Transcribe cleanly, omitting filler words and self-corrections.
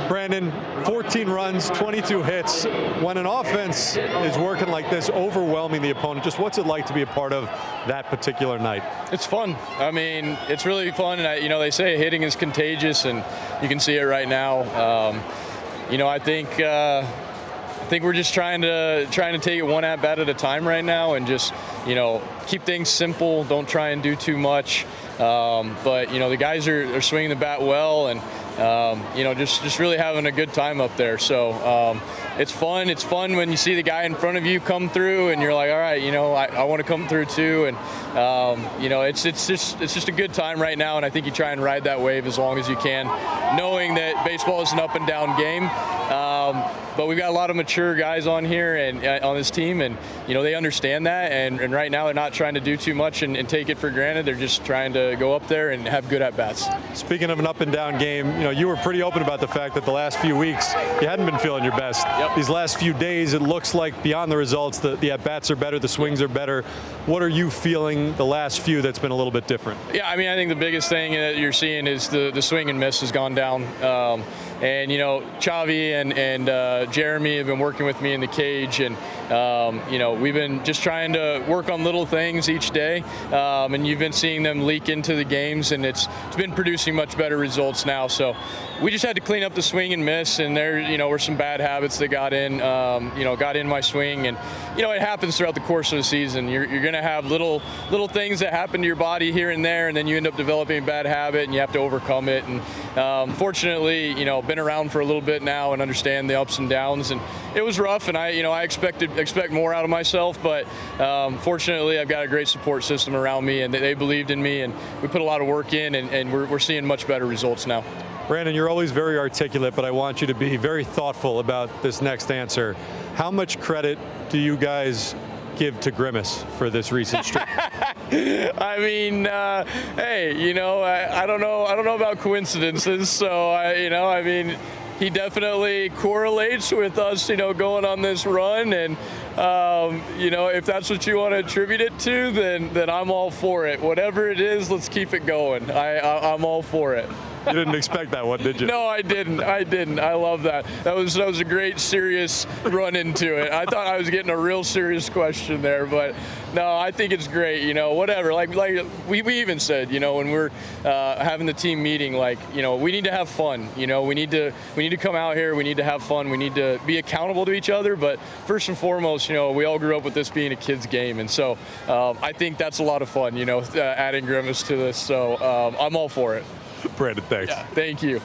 Brandon, 14 runs, 22 hits. When an offense is working like this, overwhelming the opponent, just what's it like to be a part of that particular night? It's fun. I mean, it's really fun. And you know, they say hitting is contagious, and you can see it right now. You know, I think we're just trying to take it one at bat at a time right now, and just, you know, keep things simple. Don't try and do too much. But you know, the guys are swinging the bat well, and you know, just really having a good time up there. So it's fun. It's fun when you see the guy in front of you come through, and you're like, all right, you know, I want to come through too. And you know, it's just a good time right now. And I think you try and ride that wave as long as you can, knowing that baseball is an up and down game. But we've got a lot of mature guys on here and on this team, and you know, they understand that. And right now they're not trying to do too much and take it for granted. They're just trying to go up there and have good at bats. Speaking of an up and down game, you know, you were pretty open about the fact that the last few weeks you hadn't been feeling your best. Yep. These last few days, it looks like beyond the results, the at bats are better, the swings are better. What are you feeling the last few that's been a little bit different? Yeah, I mean, I think the biggest thing that you're seeing is the swing and miss has gone down. And you know, Chavi and Jeremy have been working with me in the cage, and you know, we've been just trying to work on little things each day, and you've been seeing them leak into the games, and it's been producing much better results now. So we just had to clean up the swing and miss, and there, you know, were some bad habits that got in, you know, got in my swing, and you know, it happens throughout the course of the season. You're going to have little things that happen to your body here and there, and then you end up developing a bad habit, and you have to overcome it. And fortunately, you know, been around for a little bit now and understand the ups and downs, and it was rough, and I expect more out of myself, but fortunately I've got a great support system around me, and they believed in me, and we put a lot of work in, and we're seeing much better results now. Brandon, you're always very articulate, but I want you to be very thoughtful about this next answer. How much credit do you guys give to Grimace for this recent streak? I mean, hey, you know, I don't know about coincidences, so you know, I mean, he definitely correlates with us, you know, going on this run, and you know, if that's what you want to attribute it to, then I'm all for it. Whatever it is, let's keep it going. I'm all for it. You didn't expect that one, did you? No, I didn't. I love that. That was a great, serious run into it. I thought I was getting a real serious question there, but no, I think it's great. You know, whatever. Like we even said, you know, when we're having the team meeting, like, you know, we need to have fun. You know, we need to come out here. We need to have fun. We need to be accountable to each other. But first and foremost, you know, we all grew up with this being a kid's game, and so I think that's a lot of fun. You know, adding Grimace to this. So I'm all for it. Brandon, thanks. Yeah, thank you.